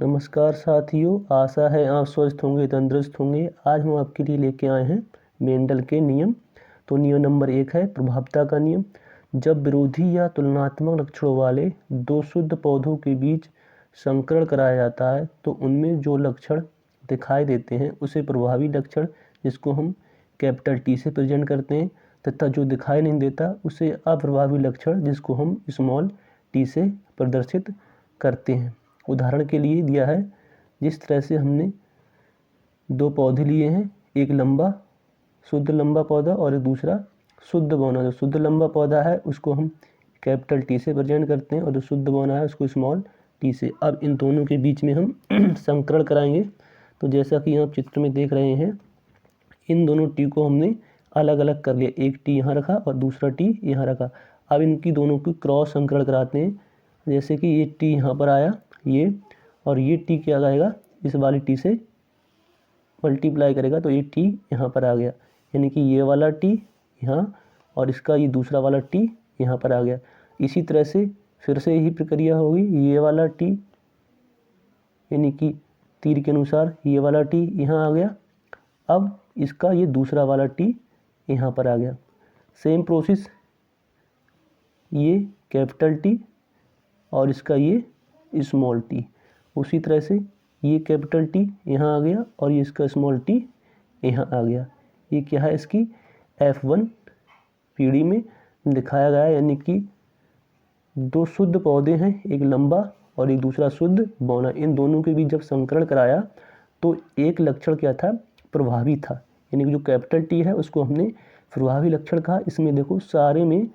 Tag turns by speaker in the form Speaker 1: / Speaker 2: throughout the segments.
Speaker 1: नमस्कार साथियों, आशा है आप स्वस्थ होंगे, तंदुरुस्त होंगे। आज हम आपके लिए लेके आए हैं मेंडल के नियम। तो नियम नंबर 1 है प्रभावता का नियम। जब विरोधी या तुलनात्मक लक्षणों वाले दो शुद्ध पौधों के बीच संकरण कराया जाता है तो उनमें जो लक्षण दिखाई देते हैं उसे प्रभावी लक्षण, जिसको हम कैपिटल टी से प्रेजेंट करते हैं, तथा जो दिखाई नहीं देता उसे अप्रभावी लक्षण, जिसको हम स्मॉल टी से प्रदर्शित करते हैं। उदाहरण के लिए दिया है, जिस तरह से हमने दो पौधे लिए हैं, एक लंबा शुद्ध लंबा पौधा और एक दूसरा शुद्ध बौना। जो शुद्ध लंबा पौधा है उसको हम कैपिटल टी से प्रेजेंट करते हैं और जो शुद्ध बौना है उसको स्मॉल टी से। अब इन दोनों के बीच में हम संकरण कराएंगे। तो जैसा कि आप चित्र में देख रहे हैं, इन दोनों टी को हमने अलग अलग कर लिया। एक टी यहाँ रखा और दूसरा टी यहाँ रखा। अब इनकी दोनों की क्रॉस संकरण कराते हैं। जैसे कि ये टी यहाँ पर आया, ये, और ये टी क्या आएगा, इस वाली टी से मल्टीप्लाई करेगा तो ये टी यहाँ पर आ गया। यानी कि ये वाला टी यहाँ और इसका ये दूसरा वाला टी यहाँ पर आ गया। इसी तरह से फिर से यही प्रक्रिया होगी। ये वाला टी यानी कि तीर के अनुसार ये वाला टी यहाँ आ गया। अब इसका ये दूसरा वाला टी यहाँ पर आ गया। सेम प्रोसेस, ये कैपिटल टी और इसका ये स्मॉल टी। उसी तरह से ये कैपिटल टी यहाँ आ गया और ये इसका स्मॉल टी यहाँ आ गया। ये क्या है, इसकी F1 पीढ़ी में दिखाया गया है। यानी कि दो शुद्ध पौधे हैं, एक लंबा और एक दूसरा शुद्ध बौना। इन दोनों के बीच जब संकरण कराया तो एक लक्षण क्या था, प्रभावी था। यानी कि जो कैपिटल टी है उसको हमने प्रभावी लक्षण कहा। इसमें देखो सारे में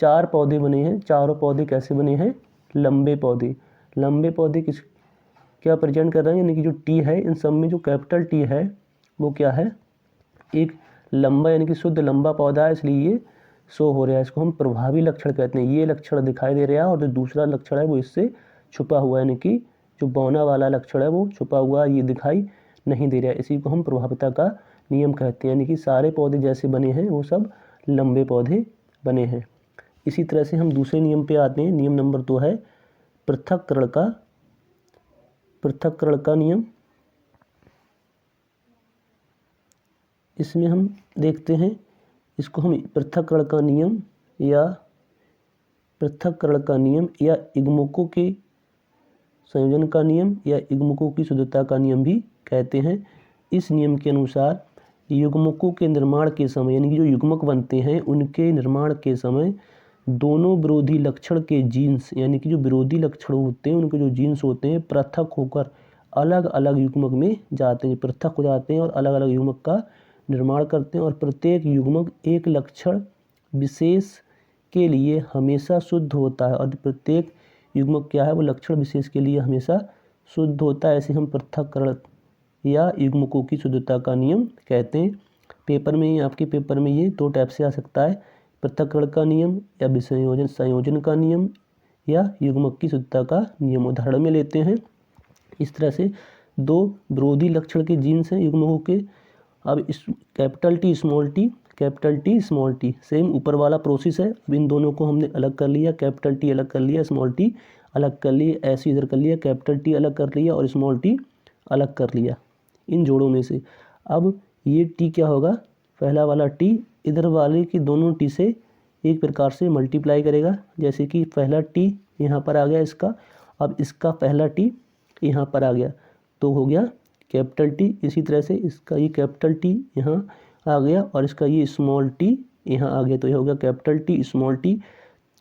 Speaker 1: 4 पौधे बने हैं। चारों पौधे कैसे बने हैं, लंबे पौधे। लंबे पौधे किस क्या प्रेजेंट कर रहे हैं, यानी कि जो टी है इन सब में जो कैपिटल टी है वो क्या है, एक लंबा यानी कि शुद्ध लंबा पौधा है, इसलिए ये शो हो रहा है। इसको हम प्रभावी लक्षण कहते हैं। ये लक्षण दिखाई दे रहा है और जो दूसरा लक्षण है वो इससे छुपा हुआ है, यानी कि जो बौना वाला लक्षण है वो छुपा हुआ, ये दिखाई नहीं दे रहा है। इसी को हम प्रभावता का नियम कहते हैं। यानी कि सारे पौधे जैसे बने हैं वो सब लंबे पौधे बने हैं। इसी तरह से हम दूसरे नियम पे आते हैं। नियम नंबर 2 है पृथक्करण का नियम। इसमें हम देखते हैं, इसको हम पृथक्करण का नियम या युग्मकों के संयोजन का नियम या युग्मकों की शुद्धता का नियम भी कहते हैं। इस नियम के अनुसार युग्मकों के निर्माण के समय, यानी कि जो युग्मक बनते हैं उनके निर्माण के समय दोनों विरोधी लक्षण के जीन्स, यानी कि जो विरोधी लक्षण होते हैं उनके जो जीन्स होते हैं पृथक होकर अलग अलग युग्मक में जाते हैं, पृथक हो जाते हैं और अलग अलग युग्मक का निर्माण करते हैं। और प्रत्येक युग्मक एक लक्षण विशेष के लिए हमेशा शुद्ध होता है और प्रत्येक युग्मक क्या है, वो लक्षण विशेष के लिए हमेशा शुद्ध होता है। ऐसे हम पृथक्करण या युग्मकों की शुद्धता का नियम कहते हैं। पेपर में, आपके पेपर में ये 2 टाइप से आ सकता है, पृथक्करण का नियम या संयोजन का नियम या युग्मक की शुद्धता का नियम। उदाहरण में लेते हैं, इस तरह से 2 विरोधी लक्षण के जीन्स हैं युग्मकों के। अब इस capital T small T same ऊपर वाला प्रोसेस है। अब इन दोनों को हमने अलग कर लिया, कैपिटल टी अलग कर लिया, स्मॉल टी अलग कर लिया, ऐसे इधर कर लिया, कैपिटल टी अलग कर लिया और स्मॉल टी अलग कर लिया इन जोड़ों में से। अब ये टी क्या होगा, पहला वाला टी इधर वाले की दोनों टी से एक प्रकार से मल्टीप्लाई करेगा। जैसे कि पहला टी यहाँ पर आ गया इसका, अब इसका पहला टी यहाँ पर आ गया तो हो गया कैपिटल टी। इसी तरह से इसका ये कैपिटल टी यहाँ आ गया और इसका ये स्मॉल टी यहाँ आ गया तो ये हो गया कैपिटल टी स्मॉल टी।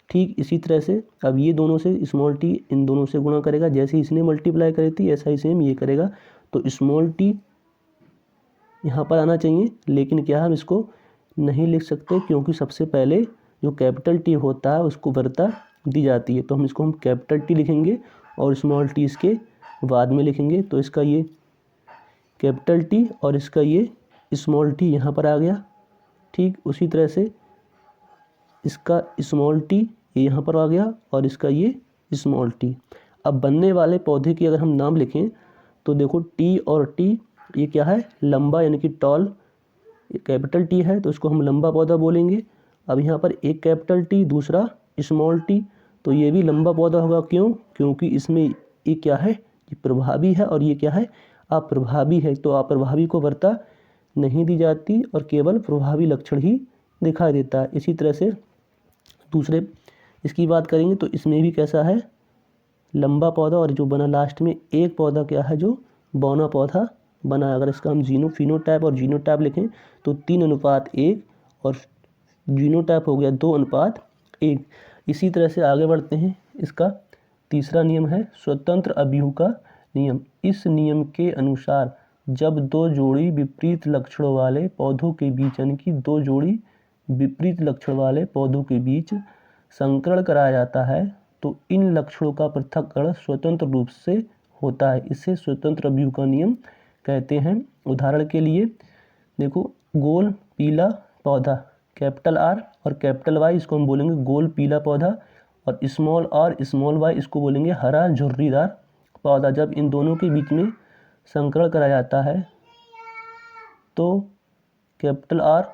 Speaker 1: ठीक इसी तरह से अब ये दोनों से स्मॉल टी इन दोनों से गुणा करेगा, जैसे इसने मल्टीप्लाई करी थी ऐसा ही सेम ये करेगा। तो स्मॉल टी यहाँ पर आना चाहिए, लेकिन क्या हम इसको नहीं लिख सकते क्योंकि सबसे पहले जो कैपिटल टी होता है उसको वरीयता दी जाती है। तो हम इसको कैपिटल टी लिखेंगे और स्मॉल टी इसके बाद में लिखेंगे। तो इसका ये कैपिटल टी और इसका ये स्मॉल टी यहाँ पर आ गया। ठीक उसी तरह से इसका स्मॉल टी यहाँ पर आ गया और इसका ये स्मॉल टी। अब बनने वाले पौधे की अगर हम नाम लिखें तो देखो टी और टी, ये क्या है, लंबा यानी कि टॉल। कैपिटल टी है तो इसको हम लंबा पौधा बोलेंगे। अब यहाँ पर एक कैपिटल टी दूसरा स्मॉल टी, तो ये भी लंबा पौधा होगा। क्यों, क्योंकि इसमें ये क्या है, ये प्रभावी है और ये क्या है, अप्रभावी है। तो अप्रभावी को वरीयता नहीं दी जाती और केवल प्रभावी लक्षण ही दिखाई देता है। इसी तरह से दूसरे इसकी बात करेंगे तो इसमें भी कैसा है, लंबा पौधा, और जो बना लास्ट में एक पौधा क्या है, जो बौना पौधा बना है। अगर इसका हम फिनोटाइप और जीनोटाइप लिखें तो 3:1 और जीनोटाइप हो गया 2:1। इसी तरह से आगे बढ़ते हैं। इसका तीसरा नियम है स्वतंत्र अवयव का नियम। इस नियम के अनुसार जब दो जोड़ी विपरीत लक्षणों वाले पौधों के बीच, यानी कि दो जोड़ी विपरीत लक्षण वाले पौधों के बीच संकरण कराया जाता है तो इन लक्षणों का पृथक्करण स्वतंत्र रूप से होता है। इसे स्वतंत्र अवयव का नियम कहते हैं। उदाहरण के लिए देखो, गोल पीला पौधा कैपिटल आर और कैपिटल वाई, इसको हम बोलेंगे गोल पीला पौधा, और स्मॉल आर स्मॉल वाई इसको बोलेंगे हरा झुर्रीदार पौधा। जब इन दोनों के बीच में संकरण कराया जाता है तो capital R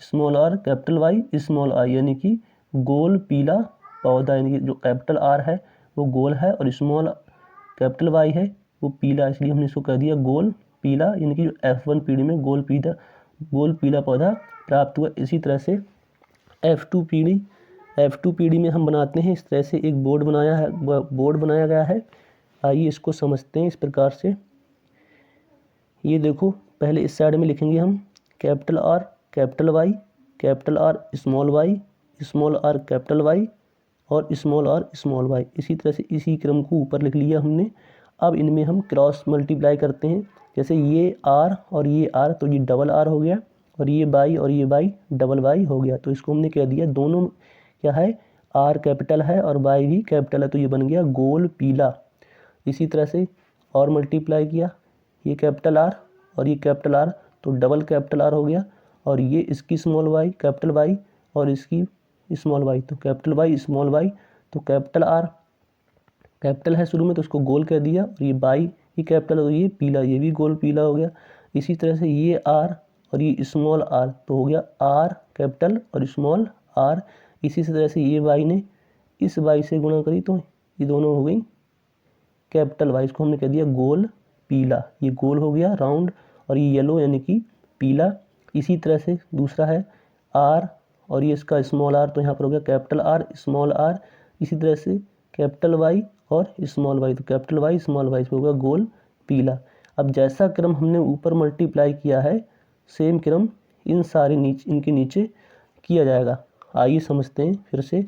Speaker 1: small R capital Y small I, यानी कि गोल पीला पौधा, यानी कि जो कैपिटल आर है वो गोल है और स्मॉल कैपिटल वाई है वो पीला, इसलिए हमने इसको कह दिया गोल पीला, यानी कि जो F1 पीढ़ी में गोल पीला पौधा प्राप्त हुआ। इसी तरह से F2 पीढ़ी में हम बनाते हैं। इस तरह से एक बोर्ड बनाया गया है। आइए इसको समझते हैं इस प्रकार से। ये देखो, पहले इस साइड में लिखेंगे हम capital R capital Y, capital R small R capital Y और स्मॉल आर स्मॉल वाई। इसी तरह से इसी क्रम को ऊपर लिख लिया हमने। अब इनमें हम क्रॉस मल्टीप्लाई करते हैं। जैसे ये आर और ये आर तो ये डबल आर हो गया, और ये बाई और ये बाई डबल वाई हो गया। तो इसको हमने कह दिया दोनों क्या है, आर कैपिटल है और वाई भी कैपिटल है, तो ये बन गया गोल पीला। इसी तरह से और मल्टीप्लाई किया, ये कैपिटल आर और ये कैपिटल आर तो डबल कैपिटल आर हो गया, और ये इसकी स्मॉल वाई कैपिटल वाई और इसकी स्मॉल वाई, तो कैपिटल वाई स्मॉल वाई। तो कैपिटल आर कैपिटल है शुरू में तो उसको गोल कह दिया, और ये बाई ये कैपिटल और ये पीला, ये भी गोल पीला हो गया। इसी तरह से ये आर और ये स्मॉल आर तो हो गया आर कैपिटल और स्मॉल आर। इसी तरह से ये वाई ने इस वाई से गुणा करी तो ये दोनों हो गई कैपिटल वाई, इसको हमने कह दिया गोल पीला। ये गोल हो गया राउंड और ये येलो यानी कि पीला। इसी तरह से दूसरा है आर और ये इसका स्मॉल आर, तो यहाँ पर हो गया कैपिटल आर स्मॉल आर। इसी तरह से कैपिटल वाई और स्मॉल वाई, तो कैपिटल वाई स्मॉल वाई हो गया गोल पीला। अब जैसा क्रम हमने ऊपर मल्टीप्लाई किया है सेम क्रम इनके नीचे किया जाएगा। आइए समझते हैं फिर से।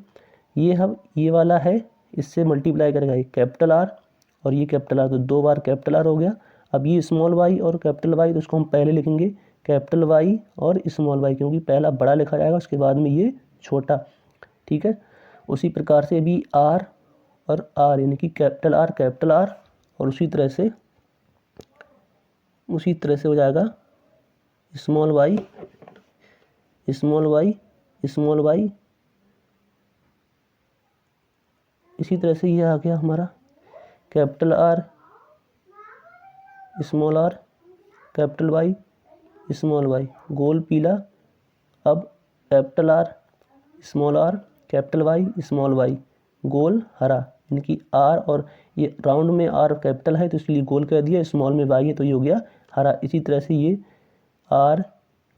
Speaker 1: ये वाला है, इससे मल्टीप्लाई करेगा ये कैपिटल आर और ये कैपिटल आर, तो 2 बार कैपिटल आर हो गया। अब ये स्मॉल वाई और कैपिटल वाई, तो इसको हम पहले लिखेंगे कैपिटल वाई और स्मॉल वाई, क्योंकि पहला बड़ा लिखा जाएगा उसके बाद में ये छोटा, ठीक है। उसी प्रकार से अभी आर और आर यानी कि कैपिटल आर और उसी तरह से हो जाएगा स्मॉल वाई स्मॉल वाई। इसी तरह से ये आ गया हमारा capital R small R capital Y small Y गोल पीला। अब capital R capital Y small Y गोल हरा, यानी कि आर और ये राउंड में आर कैपिटल है तो इसलिए गोल कह दिया, स्मॉल में वाई है तो ये हो गया हरा। इसी तरह से ये R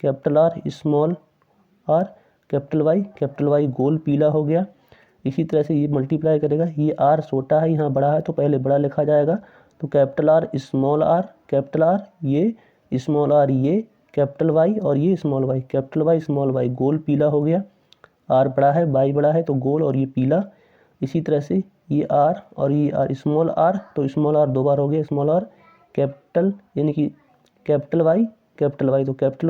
Speaker 1: capital R small R capital Y गोल पीला हो गया। इसी तरह से ये मल्टीप्लाई करेगा, ये आर छोटा है यहाँ बड़ा है तो पहले बड़ा लिखा जाएगा, तो capital R small R capital R ये स्मॉल आर ये कैपिटल वाई और ये small Y capital Y small Y गोल पीला हो गया। आर बड़ा है वाई बड़ा है तो गोल और ये पीला। इसी तरह से ये आर और ये आर स्मॉल आर, तो स्मॉल आर 2 बार हो गया स्मॉल आर कैपिटल यानी कि कैपिटल वाई तो कैपिटल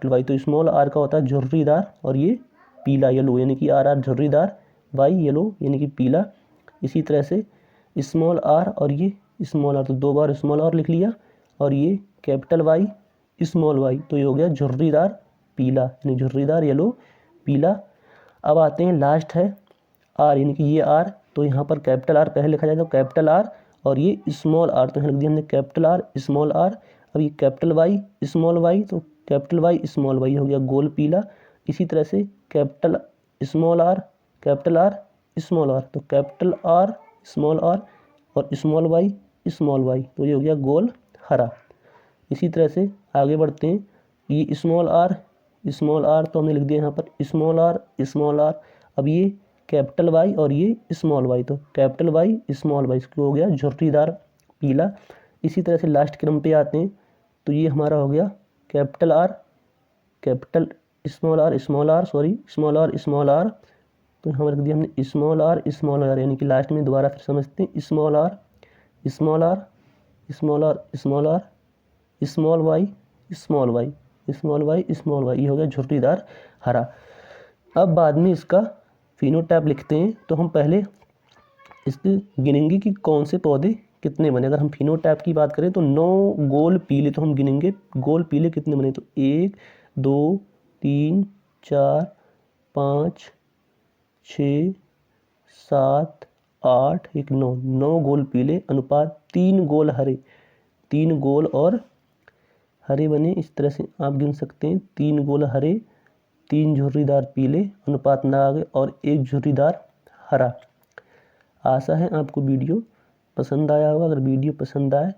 Speaker 1: वाई तो स्मॉल आर का होता है झुर्रीदार और ये पीला येलो, यानी कि आर झुर्रीदार वाई येलो यानी कि पीला। इसी तरह से स्मॉल आर और ये स्मॉल आर, तो 2 बार स्मॉल आर लिख लिया, और ये कैपिटल वाई स्मॉल वाई तो ये हो गया झुर्रीदार पीला यानी झुर्रीदार येलो पीला। अब आते हैं लास्ट है आर, यानी कि ये आर, तो यहाँ पर कैपिटल आर पहले लिखा जाएगा, तो कैपिटल आर और ये स्मॉल आर, तो यहाँ लिख दिया हमने कैपिटल आर स्मॉल आर। अब ये कैपिटल वाई स्मॉल वाई, तो कैपिटल वाई स्मॉल वाई हो गया गोल पीला। इसी तरह से capital small R small R, तो कैपिटल आर स्मॉल आर और स्मॉल वाई स्मॉल वाई, तो ये हो गया गोल हरा। इसी तरह से आगे बढ़ते हैं, ये स्मॉल आर तो हमने लिख दिया यहाँ पर स्मॉल आर। अब ये कैपिटल वाई और ये स्मॉल वाई, तो कैपिटल वाई स्मॉल वाई, इसको हो गया झुर्रीदार पीला। इसी तरह से लास्ट क्रम पे आते हैं, तो ये हमारा हो गया कैपिटल आर स्मॉल आर, तो यहाँ रख दिया हमने स्मॉल आर, यानी कि लास्ट में दोबारा फिर समझते हैं स्मॉल आर स्मॉल वाई, ये हो गया झुर्रीदार हरा। अब बाद में इसका फिनोटाइप लिखते हैं, तो हम पहले इसके गिनेंगे कि कौन से पौधे कितने बने। अगर हम फिनोटाइप की बात करें तो 9 गोल पीले, तो हम गिनेंगे गोल पीले कितने बने, तो 1 2 3 4 5 6 7 8 1 9 गोल पीले अनुपात 3 गोल हरे, 3 गोल और हरे बने। इस तरह से आप गिन सकते हैं 3 गोल हरे, 3 झुर्रीदार पीले अनुपात ना आगे और 1 झुर्रीदार हरा। आशा है आपको वीडियो पसंद आया होगा। अगर वीडियो पसंद आए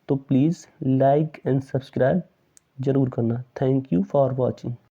Speaker 1: तो प्लीज़ लाइक एंड सब्सक्राइब ज़रूर करना। Thank you for watching.